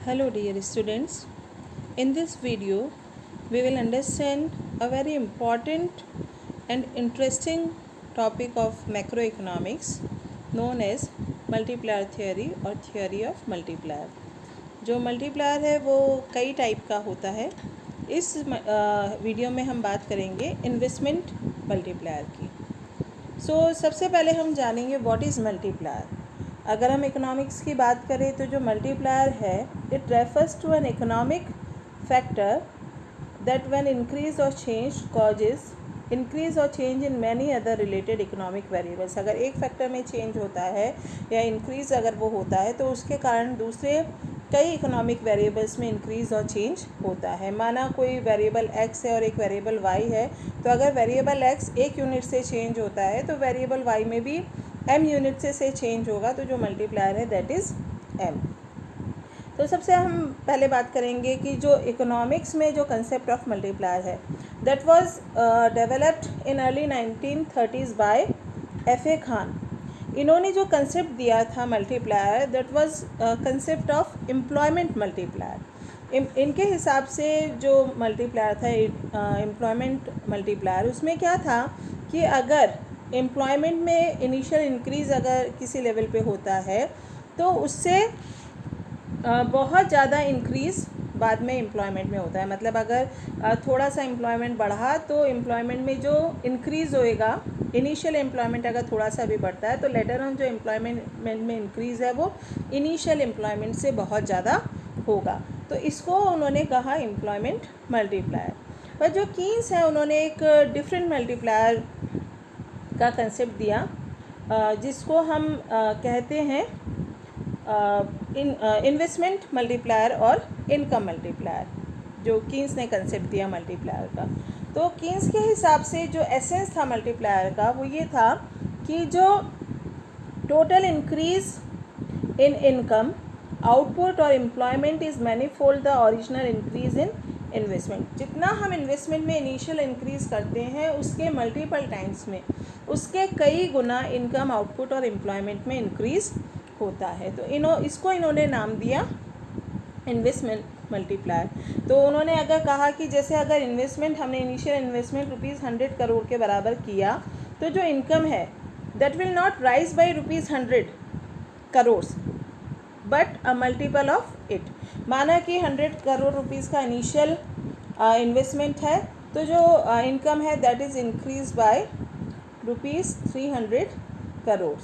Hello dear students, in this video we will understand a very important and interesting topic of macroeconomics known as multiplier theory or theory of multiplier। जो multiplier है वो कई type का होता है। इस video में हम बात करेंगे इन्वेस्टमेंट मल्टीप्लायर की। सबसे पहले हम जानेंगे व्हाट इज़ मल्टीप्लायर। अगर हम इकोनॉमिक्स की बात करें तो जो मल्टीप्लायर है it refers to an economic factor that when increase or change causes increase or change in many other related economic variables. अगर एक फैक्टर में चेंज होता है या इंक्रीज अगर वो होता है तो उसके कारण दूसरे कई इकोनॉमिक वेरिएबल्स में इंक्रीज़ और चेंज होता है। माना कोई वेरिएबल एक्स है और एक वेरिएबल वाई है, तो अगर वेरिएबल एक्स एक यूनिट से चेंज होता है तो वेरिएबल वाई में भी एम यूनिट से चेंज होगा, तो जो मल्टीप्लायर है दैट इज़ एम। तो सबसे हम पहले बात करेंगे कि जो इकोनॉमिक्स में जो कंसेप्ट ऑफ मल्टीप्लायर है that was developed in early 1930s by F A. Kahn. इन्होंने जो कंसेप्ट दिया था multiplier that was concept of employment multiplier. इनके हिसाब से जो मल्टीप्लायर था एम्प्लॉयमेंट मल्टीप्लायर, उसमें क्या था कि अगर एम्प्लॉयमेंट में इनिशियल इंक्रीज़ अगर किसी लेवल पे होता है तो उससे बहुत ज़्यादा इंक्रीज़ बाद में एम्प्लॉयमेंट में होता है। मतलब अगर थोड़ा सा एम्प्लॉयमेंट बढ़ा तो एम्प्लॉयमेंट में जो इंक्रीज़ होएगा, इनिशियल एम्प्लॉयमेंट अगर थोड़ा सा भी बढ़ता है तो लेटर ऑन जो एम्प्लॉयमेंट में इंक्रीज़ है वो इनिशियल एम्प्लॉयमेंट से बहुत ज़्यादा होगा। तो इसको उन्होंने कहा एम्प्लॉयमेंट मल्टीप्लायर। पर जो कीन्स है उन्होंने एक डिफरेंट मल्टीप्लायर का कंसेप्ट दिया जिसको हम कहते हैं इन्वेस्टमेंट मल्टीप्लायर और इनकम मल्टीप्लायर। जो कीन्स ने कंसेप्ट दिया मल्टीप्लायर का, तो कीन्स के हिसाब से जो एसेंस था मल्टीप्लायर का वो ये था कि जो total increase in income output और employment is manifold the original increase in investment. जितना हम इन्वेस्टमेंट में इनिशियल इंक्रीज़ करते हैं उसके मल्टीपल टाइम्स में उसके कई गुना इनकम आउटपुट और एम्प्लॉयमेंट में इंक्रीज़ होता है। तो इसको इन्होंने नाम दिया इन्वेस्टमेंट मल्टीप्लायर। तो उन्होंने अगर कहा कि जैसे अगर इन्वेस्टमेंट हमने इनिशियल इन्वेस्टमेंट ₹100 करोड़ के बराबर किया तो जो इनकम है that will not rise by ₹100 crore but a multiple of it. माना कि 100 करोड़ रुपीज़ का इनिशियल इन्वेस्टमेंट है तो जो इनकम है that is increase by ₹300 crore.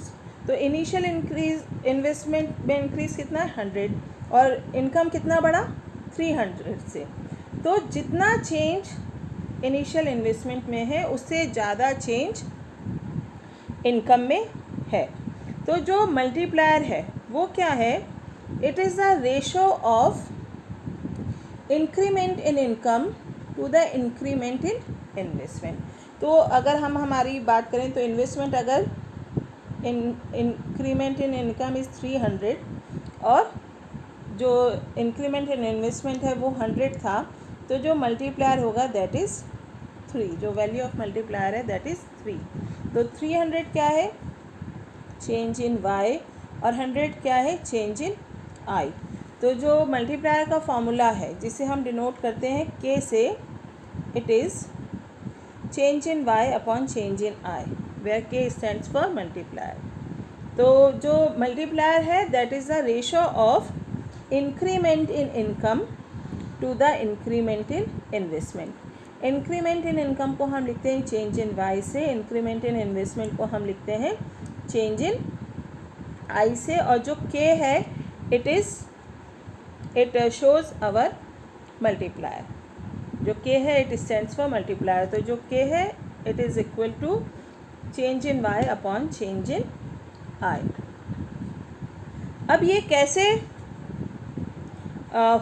तो इनिशियल इंक्रीज इन्वेस्टमेंट में इंक्रीज़ कितना है 100 और इनकम कितना बढ़ा 300 से। तो जितना चेंज इनिशियल इन्वेस्टमेंट में है उससे ज़्यादा चेंज इनकम में है। तो जो मल्टीप्लायर है वो क्या है, it is the ratio of increment in income to the increment in investment. तो अगर हम हमारी बात करें तो इन्वेस्टमेंट अगर इंक्रीमेंट इन इनकम इज़ 300 और जो इंक्रीमेंट इन इन्वेस्टमेंट है वो 100 था, तो जो मल्टीप्लायर होगा दैट इज़ 3। जो वैल्यू ऑफ मल्टीप्लायर है दैट इज़ 3। तो 300 क्या है, चेंज इन वाई, और 100 क्या है, चेंज इन आई। तो जो मल्टीप्लायर का फॉर्मूला है जिसे हम डिनोट करते हैं के से, it is change in Y upon change in I where K stands for multiplier. तो जो मल्टीप्लायर है that is the ratio of increment in income to the increment in investment. Increment in income को हम लिखते हैं change in Y से, increment in investment को हम लिखते हैं चेंज इन आई से, और जो के है इट शोज़ आवर मल्टीप्लायर। जो के है इट स्टैंड्स फॉर मल्टीप्लायर। तो जो के है it is equal to change in Y upon change in I. अब ये कैसे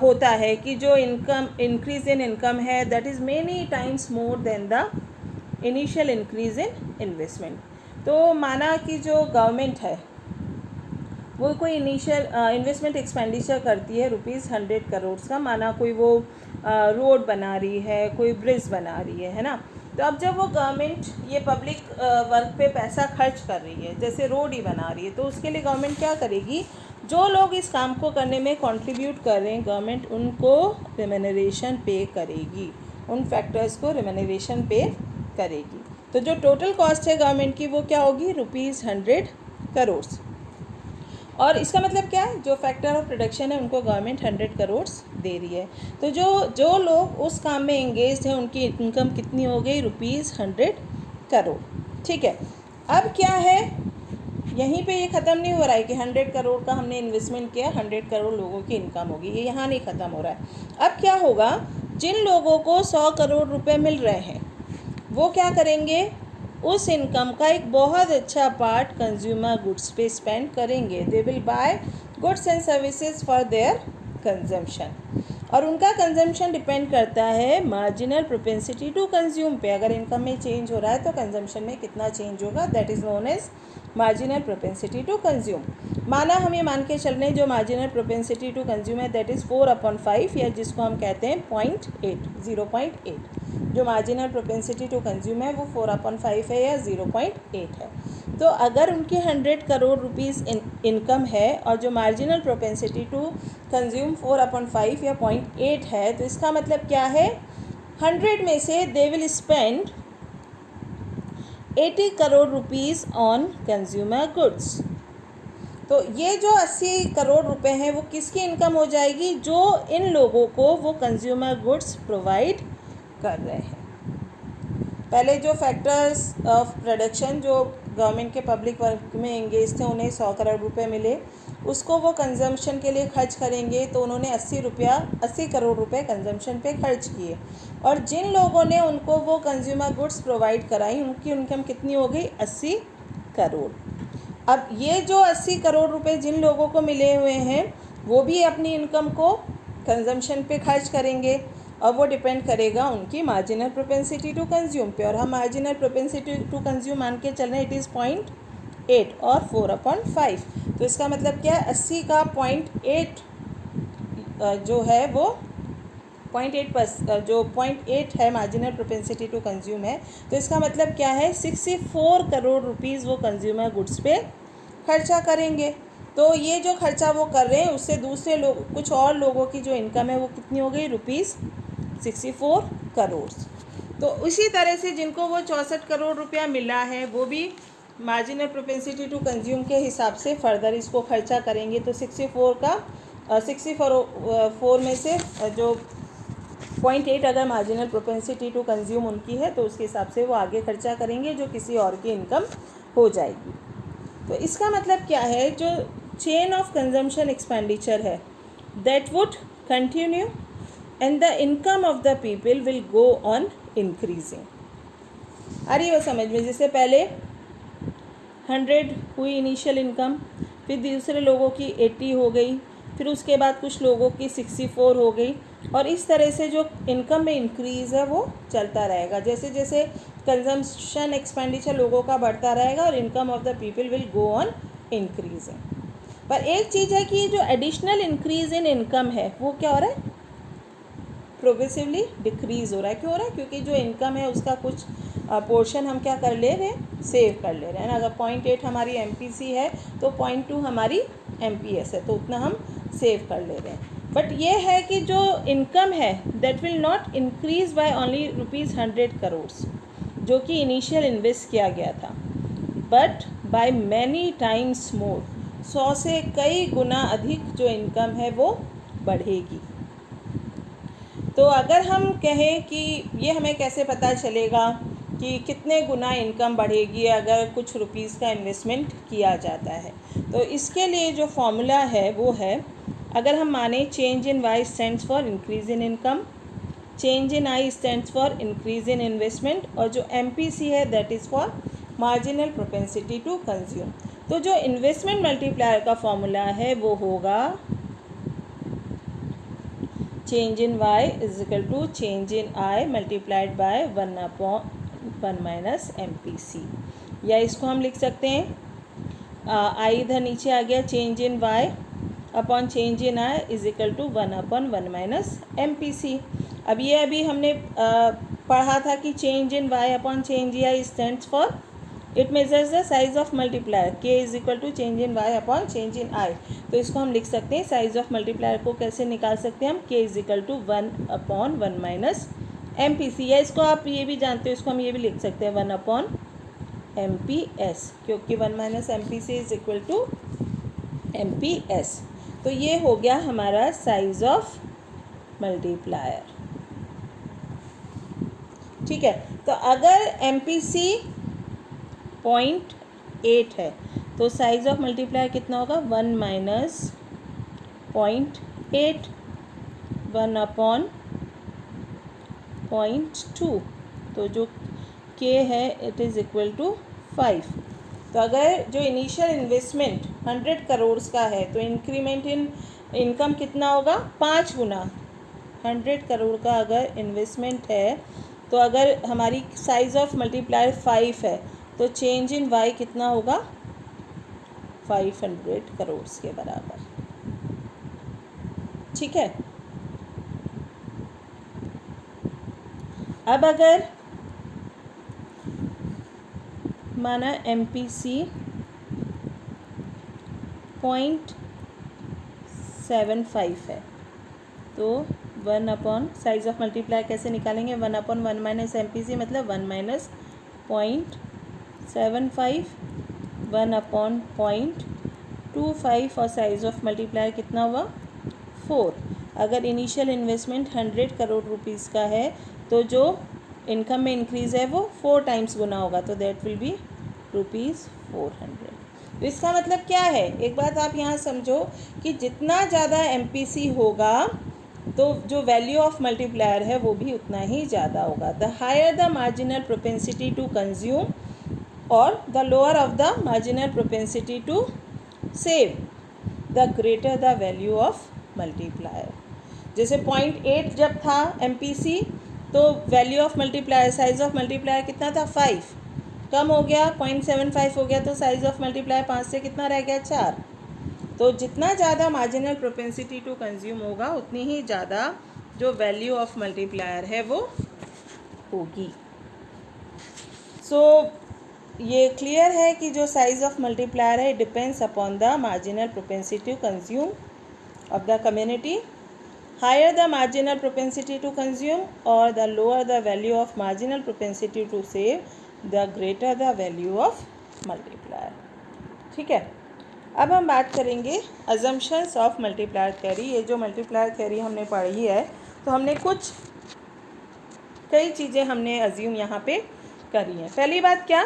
होता है कि जो इनकम इंक्रीज इन इनकम है that is many times more than the initial increase in investment. तो माना कि जो गवर्नमेंट है वो कोई इनिशियल इन्वेस्टमेंट एक्सपेंडिचर करती है ₹100 करोड़ का। माना कोई वो रोड बना रही है, कोई ब्रिज बना रही है ना। तो अब जब वो गवर्नमेंट ये पब्लिक वर्क पे पैसा खर्च कर रही है, जैसे रोड ही बना रही है, तो उसके लिए गवर्नमेंट क्या करेगी जो लोग इस काम को करने में कंट्रीब्यूट कर रहे हैं गवर्नमेंट उनको रिम्यूनरेशन पे करेगी, उन फैक्टर्स को रिम्यूनरेशन पे करेगी। तो जो टोटल कॉस्ट है गवर्नमेंट की वो क्या होगी, ₹100 करोड़। और इसका मतलब क्या है, जो फैक्टर ऑफ प्रोडक्शन है उनको गवर्नमेंट 100 करोड़ दे रही है। तो जो लोग उस काम में एंगेज हैं उनकी इनकम कितनी हो गई, ₹100 करोड़। ठीक है, अब क्या है, यहीं पे ये ख़त्म नहीं हो रहा है कि 100 करोड़ का हमने इन्वेस्टमेंट किया, 100 करोड़ लोगों की इनकम होगी, ये यहाँ नहीं ख़त्म हो रहा है। अब क्या होगा, जिन लोगों को 100 करोड़ रुपए मिल रहे हैं वो क्या करेंगे, उस इनकम का एक बहुत अच्छा पार्ट कंज्यूमर गुड्स पे स्पेंड करेंगे। They will buy goods and services for their consumption, और उनका कंजम्पशन डिपेंड करता है मार्जिनल प्रोपेंसिटी टू कंज्यूम पे। अगर इनकम में चेंज हो रहा है तो कंजम्पशन में कितना चेंज होगा, that is known as marginal propensity to consume. माना हम ये मान के चल रहे हैं जो मार्जिनल प्रोपेंसिटी टू कंज्यूम है दैट इज़ 4/5, या जिसको हम कहते हैं 0.8। जो मार्जिनल प्रोपेंसिटी टू कंज्यूम है वो 4/5 है या 0.8 है। तो अगर उनकी 100 करोड़ रुपीज़ इनकम है और जो मार्जिनल प्रोपेंसिटी टू कंज्यूम 4/5 या 0.8 है, तो इसका मतलब क्या है, 100 में से they will spend 80 crore rupees on consumer goods. तो ये जो 80 करोड़ रुपए हैं वो किसकी इनकम हो जाएगी, जो इन लोगों को वो कंज्यूमर गुड्स प्रोवाइड कर रहे हैं। पहले जो फैक्टर्स ऑफ प्रोडक्शन जो गवर्नमेंट के पब्लिक वर्क में एंगेज थे उन्हें 100 करोड़ रुपए मिले, उसको वो कंजम्पशन के लिए खर्च करेंगे, तो उन्होंने 80 करोड़ रुपए कंजम्पशन पे खर्च किए। और जिन लोगों ने उनको वो कंज्यूमर गुड्स प्रोवाइड कराई उनकी इनकम कितनी हो गई, 80 करोड़। अब ये जो 80 करोड़ रुपए जिन लोगों को मिले हुए हैं वो भी अपनी इनकम को कंजम्पशन पे खर्च करेंगे, और वो डिपेंड करेगा उनकी मार्जिनल प्रोपेंसिटी टू कंज्यूम पे। और हम मार्जिनल प्रोपेंसिटी टू कंज्यूम मान के चल रहे हैं, इट इज़ 0.8 और 4/5। तो इसका मतलब क्या है, 80 का 0.8 जो है वो 0.8 जो 0.8 है मार्जिनल प्रोपेंसिटी टू कंज्यूम है, तो इसका मतलब क्या है, 64 करोड़ रुपीज़ वो कंज्यूमर गुड्स पे खर्चा करेंगे। तो ये जो खर्चा वो कर रहे हैं उससे दूसरे लोग, कुछ और लोगों की जो इनकम है वो कितनी हो गई, ₹64 करोड़। तो उसी तरह से जिनको वो 64 करोड़ रुपया मिला है वो भी मार्जिनल प्रोपेंसिटी टू कंज्यूम के हिसाब से फर्दर इसको खर्चा करेंगे। तो 64 में से जो 0.8 अगर मार्जिनल प्रोपेंसिटी टू कंज्यूम उनकी है तो उसके हिसाब से वो आगे खर्चा करेंगे जो किसी और की इनकम हो जाएगी। तो इसका मतलब क्या है, जो चेन ऑफ कंजम्पशन एक्सपेंडिचर है that would continue and the income of the people will go on increasing. आ रही है वो समझ में, जैसे पहले 100 हुई इनिशियल इनकम, फिर दूसरे लोगों की 80 हो गई, फिर उसके बाद कुछ लोगों की 64 हो गई, और इस तरह से जो इनकम में इंक्रीज़ है वो चलता रहेगा। जैसे जैसे कंजम्पशन एक्सपेंडिचर लोगों का बढ़ता रहेगा और income of the people will go on increasing. पर एक चीज़ है कि जो एडिशनल इंक्रीज़ इन इनकम है वो क्या हो रहा है, प्रोग्रेसिवली डिक्रीज़ हो रहा है। क्यों हो रहा है, क्योंकि जो इनकम है उसका कुछ पोर्शन हम क्या कर ले रहे हैं, सेव कर ले रहे हैं ना। अगर 0.8 हमारी MPC है तो 0.2 हमारी MPS है, तो उतना हम सेव कर ले रहे हैं। बट ये है कि जो इनकम है that will not increase by only ₹100 crore जो कि इनिशियल इन्वेस्ट किया गया था, but by many times more, 100 से कई गुना अधिक जो इनकम है वो बढ़ेगी। तो अगर हम कहें कि ये हमें कैसे पता चलेगा कि कितने गुना इनकम बढ़ेगी अगर कुछ रुपीज़ का इन्वेस्टमेंट किया जाता है, तो इसके लिए जो फॉर्मूला है वो है, अगर हम माने change in Y stands for increase in income, change in I stands for increase in investment, और जो MPC है that is for marginal propensity to consume. तो जो इन्वेस्टमेंट मल्टीप्लायर का फॉर्मूला है वो होगा change in Y is equal to change in I multiplied by 1/1 minus MPC, या इसको हम लिख सकते हैं I इधर नीचे आ गया, change in Y upon change in I is equal to 1/1 minus MPC। अब ये अभी हमने पढ़ा था कि change in Y upon change I stands for it measures the size of multiplier K is equal to change in Y upon change in I. तो इसको हम लिख सकते हैं, साइज ऑफ मल्टीप्लायर को कैसे निकाल सकते हैं हम, K is equal to 1/1 minus M P C, या इसको आप ये भी जानते हो, इसको हम ये भी लिख सकते हैं 1/MP/S, क्योंकि 1 minus M P C is equal to MP/S। तो ये हो गया हमारा साइज ऑफ मल्टीप्लायर। ठीक है, तो अगर MPC 0.8 है तो साइज ऑफ मल्टीप्लायर कितना होगा, 1 माइनस 0.8, 1/0.2, तो जो K है इट इज़ इक्वल टू 5। तो अगर जो इनिशियल इन्वेस्टमेंट 100 करोड़ का है तो इंक्रीमेंट इन इनकम कितना होगा, 5 गुना। 100 करोड़ का अगर इन्वेस्टमेंट है तो अगर हमारी साइज ऑफ मल्टीप्लायर 5 है तो चेंज इन वाई कितना होगा, 500 करोड़ के बराबर। ठीक है, अब अगर माना MPC 0.75 है तो 1 साइज ऑफ मल्टीप्लायर कैसे निकालेंगे, 1/1 माइनस MPC मतलब 1 माइनस 0.75, 1/0.25, और साइज ऑफ मल्टीप्लायर कितना हुआ, 4। अगर इनिशियल इन्वेस्टमेंट 100 करोड़ रुपीज़ का है तो जो इनकम में इंक्रीज़ है वो 4 टाइम्स गुना होगा, तो दैट विल बी ₹400। तो इसका मतलब क्या है, एक बात आप यहाँ समझो कि जितना ज़्यादा MPC होगा तो जो वैल्यू ऑफ मल्टीप्लायर है वो भी उतना ही ज़्यादा होगा। The higher the marginal propensity to consume और the lower of the marginal propensity to save, the greater the value of multiplier. जैसे 0.8 जब था MPC तो value of multiplier, size of multiplier कितना था, 5, कम हो गया 0.75 हो गया, तो साइज ऑफ मल्टीप्लायर 5 से कितना रह गया, 4। तो जितना ज़्यादा मार्जिनल प्रोपेंसिटी टू कंज्यूम होगा उतनी ही ज़्यादा जो वैल्यू ऑफ मल्टीप्लायर है वो होगी। सो ये क्लियर है कि जो साइज ऑफ मल्टीप्लायर है depends upon the marginal propensity to consume of the community. Higher the marginal propensity to consume और the lower the value of marginal propensity to save, the greater the value of multiplier. ठीक है, अब हम बात करेंगे assumptions of multiplier theory. ये जो multiplier theory हमने पढ़ी है तो हमने कई चीज़ें हमने अज्यूम यहाँ पे करी हैं। पहली बात क्या,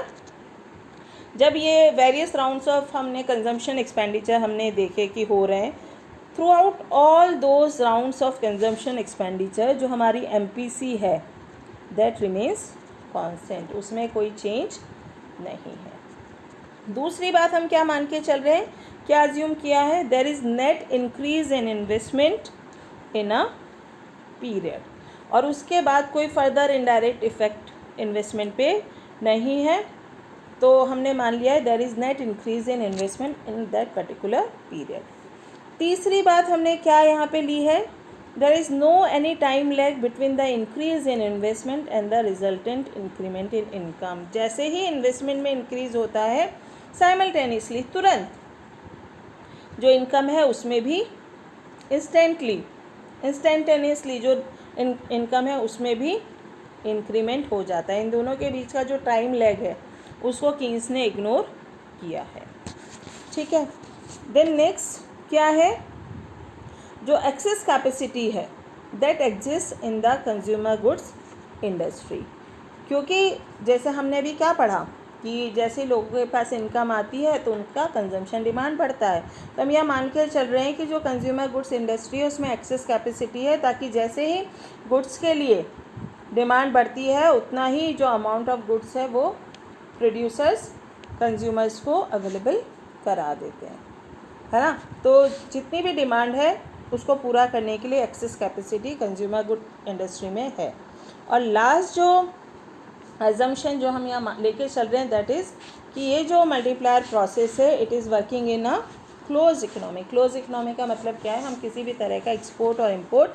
जब ये वेरियस राउंड्स ऑफ हमने कंजम्पशन एक्सपेंडिचर हमने देखे कि हो रहे हैं, through out all those rounds of consumption expenditure जो हमारी MPC है दैट रिमेन्स कांस्टेंट, उसमें कोई चेंज नहीं है। दूसरी बात हम क्या मान के चल रहे हैं, क्या अज्यूम किया है, there is net increase in investment in a period, और उसके बाद कोई फर्दर इनडायरेक्ट इफेक्ट इन्वेस्टमेंट पे नहीं है, तो हमने मान लिया है there is net increase in investment in that particular period. तीसरी बात हमने क्या यहाँ पे ली है, there is no any time lag between the increase in investment and the resultant increment in income. जैसे ही इन्वेस्टमेंट में इंक्रीज होता है साइमल्टेनियसली तुरंत जो इनकम है उसमें भी इंस्टेंटेनियसली जो इनकम है उसमें भी इंक्रीमेंट हो जाता है। इन दोनों के बीच का जो टाइम लैग है उसको कीन्स ने इग्नोर किया है। ठीक है, देन नेक्स्ट क्या है, जो एक्सेस कैपेसिटी है that exist in the consumer goods industry, क्योंकि जैसे हमने अभी क्या पढ़ा कि जैसे लोगों के पास इनकम आती है तो उनका कंजम्पशन डिमांड बढ़ता है, तो हम यह मान के चल रहे हैं कि जो कंज्यूमर गुड्स इंडस्ट्री है उसमें एक्सेस कैपेसिटी है, ताकि जैसे ही गुड्स के लिए डिमांड बढ़ती है उतना ही जो अमाउंट ऑफ गुड्स है वो प्रोड्यूसर्स कंज्यूमर्स को अवेलेबल करा देते हैं, है ना। तो जितनी भी डिमांड है उसको पूरा करने के लिए access capacity consumer good industry में है। और लास्ट जो अजम्पशन जो हम यहाँ लेके चल रहे हैं दैट इज़ कि ये जो मल्टीप्लायर प्रोसेस है it is working in a close economy. Close economy का मतलब क्या है, हम किसी भी तरह का एक्सपोर्ट और इम्पोर्ट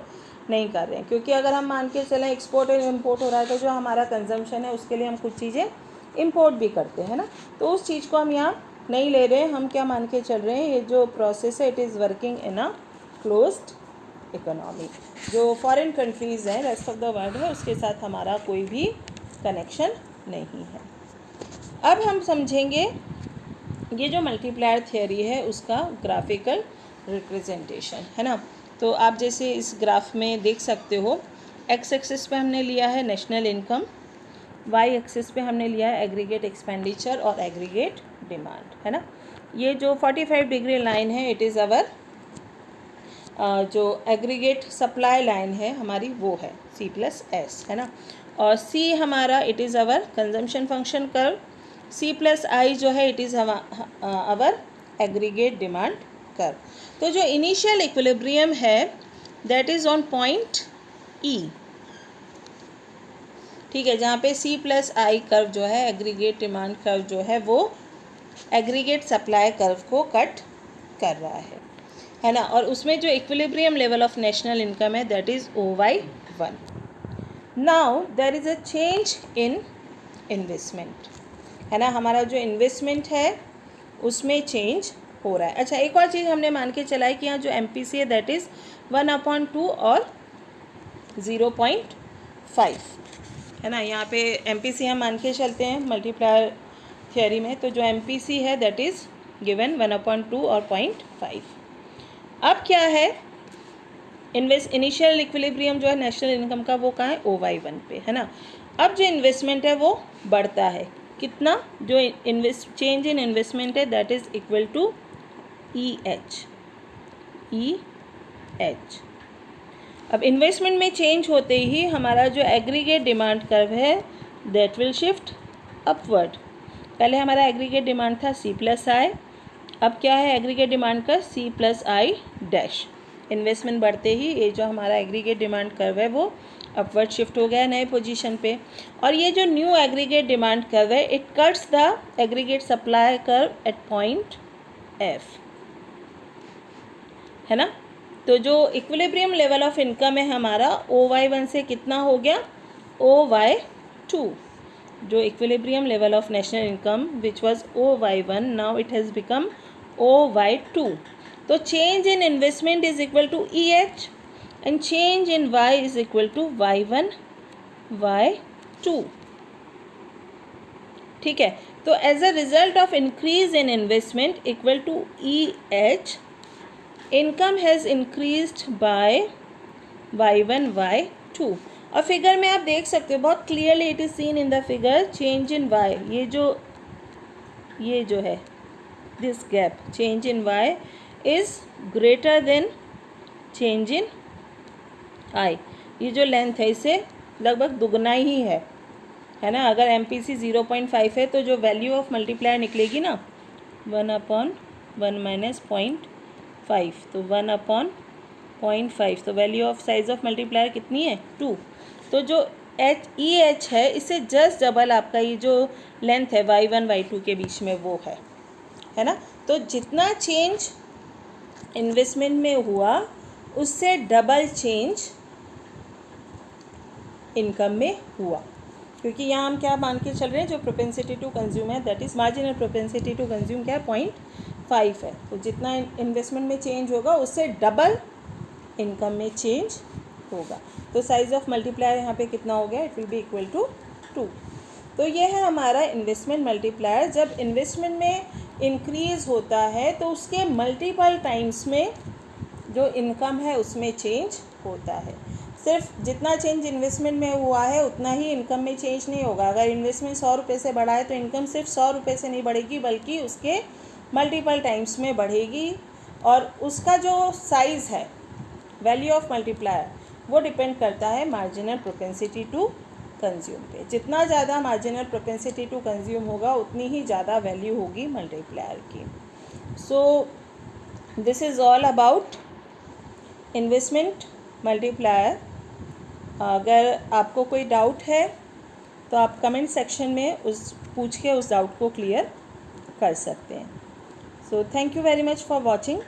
नहीं कर रहे हैं, क्योंकि अगर हम मान के चलें एक्सपोर्ट और इम्पोर्ट हो रहा है तो जो हमारा कंजम्पशन है उसके लिए हम कुछ चीज़ें इंपोर्ट भी करते हैं ना, तो उस चीज़ को हम यहाँ नहीं ले रहे हैं। हम क्या मान के चल रहे हैं, ये जो प्रोसेस है it is working in a closed economy. जो फॉरेन कंट्रीज़ हैं, रेस्ट ऑफ द वर्ल्ड है, उसके साथ हमारा कोई भी कनेक्शन नहीं है। अब हम समझेंगे ये जो मल्टीप्लायर थियोरी है उसका ग्राफिकल रिप्रेजेंटेशन, है ना। तो आप जैसे इस ग्राफ में देख सकते हो, एक्स एक्सिस पे हमने लिया है नेशनल इनकम, वाई एक्सिस पे हमने लिया है एग्रीगेट एक्सपेंडिचर और एग्रीगेट डिमांड, है ना। ये जो 45 डिग्री लाइन है इट इज़ अवर जो एग्रीगेट सप्लाई लाइन है हमारी, वो है C+S, है ना। और C हमारा it is our consumption function curve, C+I जो है it is our aggregate demand curve. तो जो इनिशियल इक्विलिब्रियम है that is on point E, ठीक है, जहाँ पे C+I कर्व जो है एग्रीगेट डिमांड कर्व जो है वो एग्रीगेट सप्लाई कर्व को कट कर रहा है ना। और उसमें जो equilibrium level of national income है that is OY1। Now there is a change in investment, है ना। हमारा जो इन्वेस्टमेंट है उसमें चेंज हो रहा है। अच्छा, एक और चीज़ हमने मान के चला है कि यहाँ जो MPC है दैट इज़ 1/2 और 0.5, है ना। यहाँ पे MPC हम मान के चलते हैं मल्टीप्लायर थियोरी में, तो जो MPC है दैट इज़ गिवन 1/2 और 0.5। अब क्या है, इनिशियल इक्विलिब्रियम जो है नेशनल इनकम का वो कहाँ है, OY1 पे, है ना। अब जो इन्वेस्टमेंट है वो बढ़ता है, कितना, जो चेंज इन इन्वेस्टमेंट है that is equal to EH। अब इन्वेस्टमेंट में चेंज होते ही हमारा जो एग्रीगेट डिमांड कर्व है दैट विल शिफ्ट अपवर्ड। पहले हमारा एग्रीगेट डिमांड था C+I, अब क्या है एग्रीगेट डिमांड का C+I'। इन्वेस्टमेंट बढ़ते ही ये जो हमारा एग्रीगेट डिमांड कर्व है वो अपवर्ड शिफ्ट हो गया नए पोजीशन पे। और ये जो न्यू एग्रीगेट डिमांड कर्व है it cuts the aggregate supply curve at point F, है ना। तो जो इक्विलिब्रियम लेवल ऑफ इनकम है हमारा OY1 से कितना हो गया, OY2। जो equilibrium level of national income which was OY1 now it has become OY2। तो change in investment is equal to EH and change in Y is equal to Y1 Y2, ठीक है। तो as a result of increase in investment equal to EH, income has increased by Y1 Y2। और figure में आप देख सकते हो बहुत clearly, it is seen in the figure, change in Y, ये जो है this gap, change in Y is greater than change in I। ये जो लेंथ है इसे लगभग दुगना ही है ना। अगर MPC 0.5 है तो जो वैल्यू ऑफ मल्टीप्लायर निकलेगी ना 1/1 माइनस 0.5, तो 1/0.5, तो value of size of multiplier कितनी है 2। तो जो EH है इससे जस्ट डबल आपका ये जो लेंथ है Y1 Y2 के बीच में वो है ना। तो जितना चेंज इन्वेस्टमेंट में हुआ उससे डबल चेंज इनकम में हुआ, क्योंकि यहाँ हम क्या मान के चल रहे हैं, जो प्रोपेंसिटी टू कंज्यूम है that is marginal propensity to consume क्या है 0.5 है। तो जितना इन्वेस्टमेंट में चेंज होगा उससे डबल इनकम में चेंज होगा। तो साइज ऑफ मल्टीप्लायर यहाँ पे कितना हो गया, it will be equal to 2। तो ये है हमारा इन्वेस्टमेंट मल्टीप्लायर। जब इन्वेस्टमेंट में इंक्रीज़ होता है तो उसके मल्टीपल टाइम्स में जो इनकम है उसमें चेंज होता है। सिर्फ जितना चेंज इन्वेस्टमेंट में हुआ है उतना ही इनकम में चेंज नहीं होगा। अगर इन्वेस्टमेंट 100 रुपये से बढ़ा है तो इनकम सिर्फ 100 रुपये से नहीं बढ़ेगी बल्कि उसके मल्टीपल टाइम्स में बढ़ेगी। और उसका जो साइज़ है वैल्यू ऑफ मल्टीप्लायर वो डिपेंड करता है मार्जिनल प्रोपेंसिटी टू कंज्यूम पे। जितना ज़्यादा मार्जिनल प्रोपेंसिटी टू कंज्यूम होगा उतनी ही ज़्यादा वैल्यू होगी मल्टीप्लायर की। So this is all about investment multiplier. अगर आपको कोई डाउट है तो आप कमेंट सेक्शन में पूछ के उस डाउट को क्लियर कर सकते हैं। So thank you very much for watching.